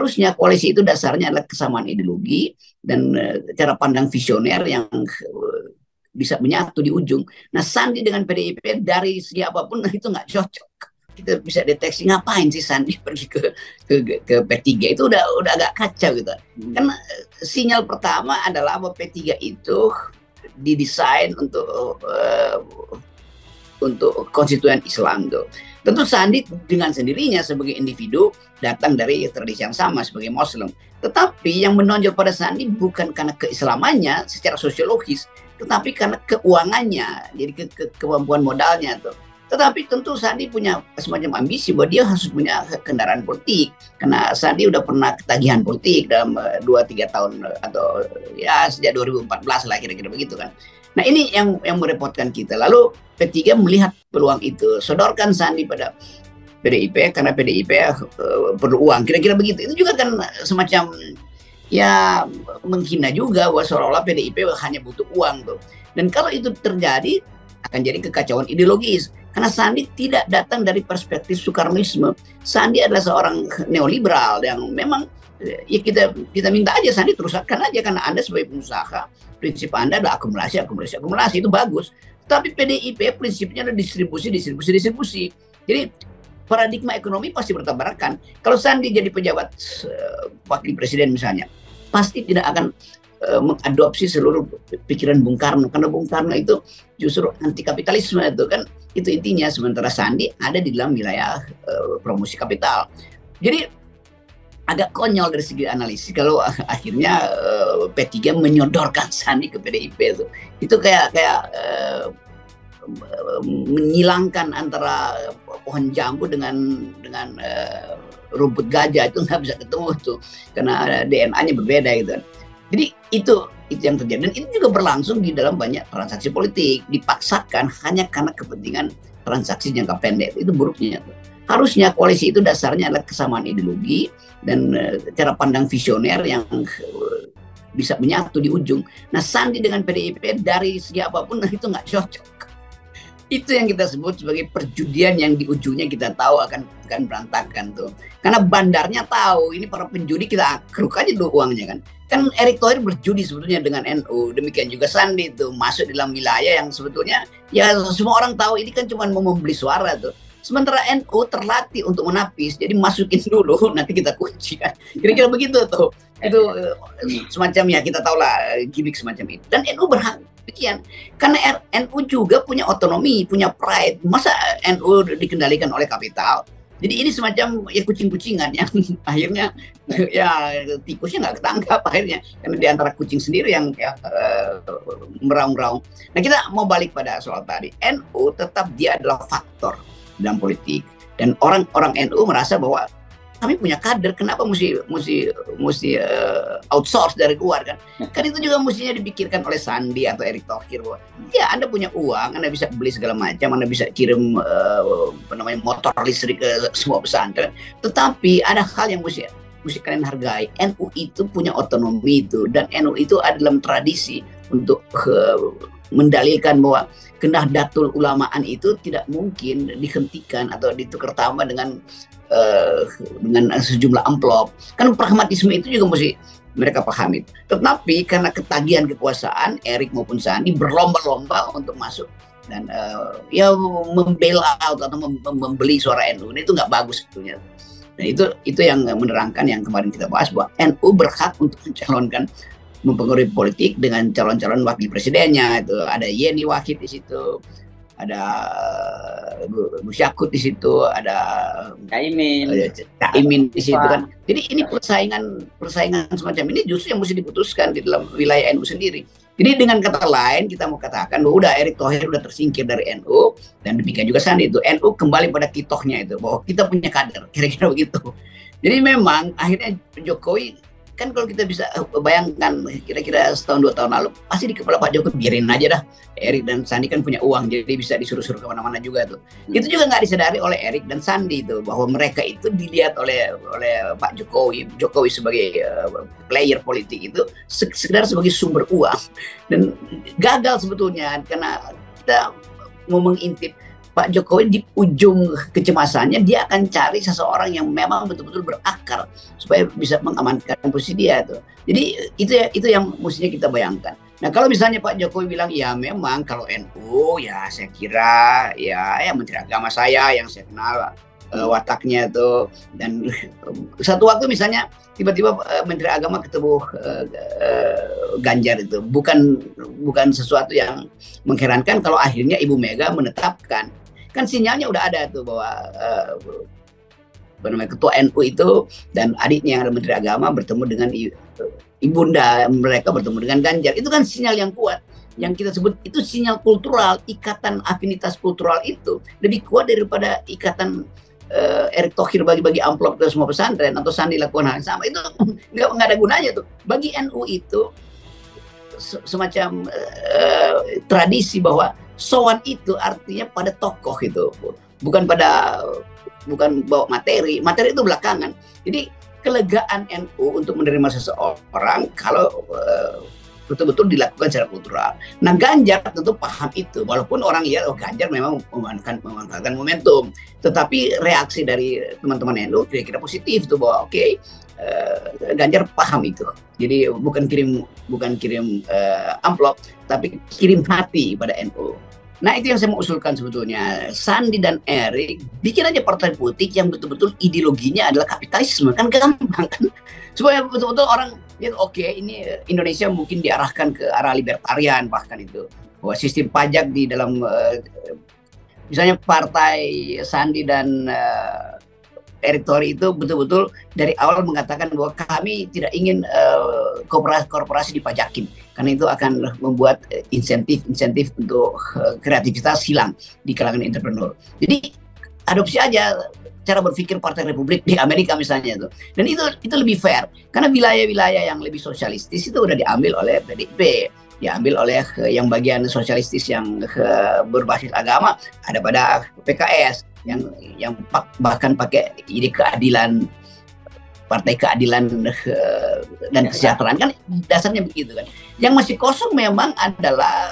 Harusnya koalisi itu dasarnya adalah kesamaan ideologi dan cara pandang visioner yang bisa menyatu di ujung. Nah, Sandi dengan PDIP dari segi apapun itu nggak cocok. Kita bisa deteksi ngapain sih Sandi pergi ke P3 itu udah agak kacau gitu. Kan sinyal pertama adalah bahwa P3 itu didesain untuk konstituen Islam tuh. Tentu Sandi dengan sendirinya sebagai individu datang dari tradisi yang sama sebagai Muslim. Tetapi yang menonjol pada Sandi bukan karena keislamannya secara sosiologis, tetapi karena keuangannya, jadi kemampuan modalnya tuh. Tetapi tentu Sandi punya semacam ambisi bahwa dia harus punya kendaraan politik, karena Sandi udah pernah ketagihan politik dalam 2-3 tahun atau ya sejak 2014 lah kira-kira begitu kan. Nah ini yang merepotkan kita. Lalu P3 melihat peluang itu, sodorkan Sandi pada PDIP karena PDIP perlu uang, kira-kira begitu. Itu juga kan semacam ya menghina juga bahwa seolah-olah PDIP hanya butuh uang tuh. Dan kalau itu terjadi akan jadi kekacauan ideologis. Karena Sandi tidak datang dari perspektif Soekarnoisme. Sandi adalah seorang neoliberal yang memang ya kita minta aja Sandi teruskan aja, karena Anda sebagai pengusaha prinsip Anda adalah akumulasi itu bagus. Tapi PDIP prinsipnya adalah distribusi. Jadi paradigma ekonomi pasti bertabrakan. Kalau Sandi jadi pejabat wakil presiden misalnya, pasti tidak akan mengadopsi seluruh pikiran Bung Karno, karena Bung Karno itu justru anti kapitalisme itu kan, itu intinya. Sementara Sandi ada di dalam wilayah promosi kapital. Jadi agak konyol dari segi analisis kalau akhirnya P3 menyodorkan Sandi ke PDIP itu kayak menyilangkan antara pohon jambu dengan rumput gajah, itu nggak bisa ketemu tuh karena DNA-nya berbeda gitu. Jadi itu yang terjadi, dan itu juga berlangsung di dalam banyak transaksi politik, dipaksakan hanya karena kepentingan transaksi jangka pendek. Itu buruknya. Harusnya koalisi itu dasarnya adalah kesamaan ideologi dan cara pandang visioner yang bisa menyatu di ujung. Nah, Sandi dengan PDIP dari segi apapun itu nggak cocok. Itu yang kita sebut sebagai perjudian yang di ujungnya kita tahu akan berantakan tuh. Karena bandarnya tahu ini para penjudi, kita akruk aja dulu uangnya kan. Kan Erick Thohir berjudi sebetulnya dengan NU, demikian juga Sandi itu masuk dalam wilayah yang sebetulnya ya semua orang tahu ini kan cuma mau membeli suara tuh. Sementara NU terlatih untuk menapis, jadi masukin dulu nanti kita kunci kan. Kira-kira begitu tuh. Itu semacam ya kita tahu lah gimmick semacam itu. Dan NU berhak demikian. Karena NU juga punya otonomi, punya pride. Masa NU dikendalikan oleh kapital? Jadi ini semacam ya kucing-kucingan yang akhirnya ya tikusnya nggak ketangkap akhirnya. Karena di antara kucing sendiri yang meraung-raung. Nah kita mau balik pada soal tadi. NU tetap dia adalah faktor dalam politik. Dan orang NU merasa bahwa kami punya kader, kenapa mesti outsource dari luar kan? Kan itu juga mestinya dipikirkan oleh Sandi atau Erick Thohir bahwa ya Anda punya uang, Anda bisa beli segala macam, Anda bisa kirim motor listrik ke semua pesantren. Tetapi ada hal yang mesti kalian hargai. NU itu punya otonomi itu, dan NU itu ada dalam tradisi untuk mendalilkan bahwa Nahdlatul Ulamaan itu tidak mungkin dihentikan atau ditukar tambah dengan sejumlah amplop. Kan pragmatisme itu juga mesti mereka pahami. Tetapi karena ketagihan kekuasaan, Erick maupun Sandi berlomba-lomba untuk masuk dan ya membail out atau membeli suara NU. Itu nggak bagus sebetulnya. Nah itu yang menerangkan yang kemarin kita bahas bahwa NU berhak untuk mencalonkan mempengaruhi politik dengan calon-calon wakil presidennya. Itu ada Yeni Wahid di situ, ada Gus Yakut di situ, ada Caimin di situ kan. Jadi ini persaingan semacam ini justru yang mesti diputuskan di dalam wilayah NU sendiri. Jadi dengan kata lain kita mau katakan bahwa udah Erick Thohir udah tersingkir dari NU, dan demikian juga Sandi itu. NU kembali pada kitohnya itu bahwa kita punya kader, kira-kira begitu. Jadi memang akhirnya Jokowi kan, kalau kita bisa bayangkan kira-kira setahun 2 tahun lalu pasti di kepala Pak Jokowi biarin aja dah, Erick dan Sandi kan punya uang jadi bisa disuruh-suruh kemana-mana juga tuh. Itu juga nggak disadari oleh Erick dan Sandi itu bahwa mereka itu dilihat oleh Pak Jokowi sebagai player politik itu sekedar sebagai sumber uang, dan gagal sebetulnya karena kita mau mengintip Pak Jokowi di ujung kecemasannya dia akan cari seseorang yang memang betul-betul berakar supaya bisa mengamankan posisi dia tuh. Jadi itu yang mestinya kita bayangkan. Nah kalau misalnya Pak Jokowi bilang ya memang kalau NU ya saya kira ya Menteri Agama saya yang saya kenal wataknya tuh, dan satu waktu misalnya tiba-tiba Menteri Agama ketemu Ganjar itu bukan sesuatu yang mengherankan kalau akhirnya Ibu Mega menetapkan. Kan sinyalnya udah ada tuh bahwa ketua NU itu dan adiknya yang ada Menteri Agama bertemu dengan ibunda mereka bertemu dengan Ganjar. Itu kan sinyal yang kuat. Yang kita sebut itu sinyal kultural, ikatan afinitas kultural itu lebih kuat daripada ikatan Erick Thohir bagi-bagi amplop ke semua pesantren atau Sandi lakukan hal yang sama. Itu nggak ada gunanya tuh. Bagi NU itu semacam tradisi bahwa sowan itu artinya pada tokoh itu, bukan bawa materi itu belakangan. Jadi kelegaan NU untuk menerima seseorang kalau betul-betul dilakukan secara kultural. Nah Ganjar tentu paham itu, walaupun orang Ganjar memang memanfaatkan momentum, tetapi reaksi dari teman-teman NU kira-kira positif tuh bahwa Ganjar paham itu. Jadi bukan kirim amplop, tapi kirim hati pada NU. Nah itu yang saya mau usulkan sebetulnya. Sandi dan Erick bikin aja partai politik yang betul-betul ideologinya adalah kapitalisme, kan gampang kan. Supaya betul-betul orang lihat ini Indonesia mungkin diarahkan ke arah libertarian bahkan itu. Bahwa sistem pajak di dalam misalnya partai Sandi dan Erick Thohir itu betul-betul dari awal mengatakan bahwa kami tidak ingin korporasi dipajakin karena itu akan membuat insentif untuk kreativitas hilang di kalangan entrepreneur. Jadi adopsi aja cara berpikir Partai Republik di Amerika misalnya itu, dan itu lebih fair karena wilayah-wilayah yang lebih sosialistis itu udah diambil oleh PDIP, diambil oleh yang bagian sosialistis yang berbasis agama ada pada PKS yang bahkan pakai ide keadilan, partai keadilan dan kesejahteraan, kan dasarnya begitu kan. Yang masih kosong memang adalah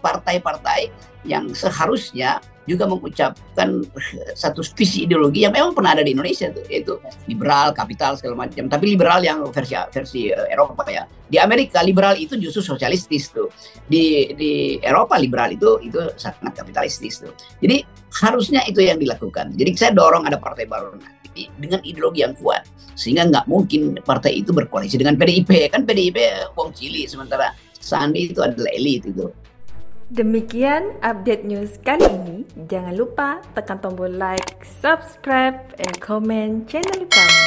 partai-partai yang seharusnya juga mengucapkan satu visi ideologi yang memang pernah ada di Indonesia tuh, yaitu liberal, kapital segala macam. Tapi liberal yang versi Eropa ya. Di Amerika liberal itu justru sosialistis tuh. Di Eropa liberal itu sangat kapitalistis tuh. Jadi harusnya itu yang dilakukan. Jadi saya dorong ada partai baru nanti dengan ideologi yang kuat, sehingga nggak mungkin partai itu berkoalisi dengan PDIP. Kan PDIP wong cilik, sementara Sandi itu adalah elit itu. Demikian update news kali ini. Jangan lupa tekan tombol like, subscribe, and comment channel kami.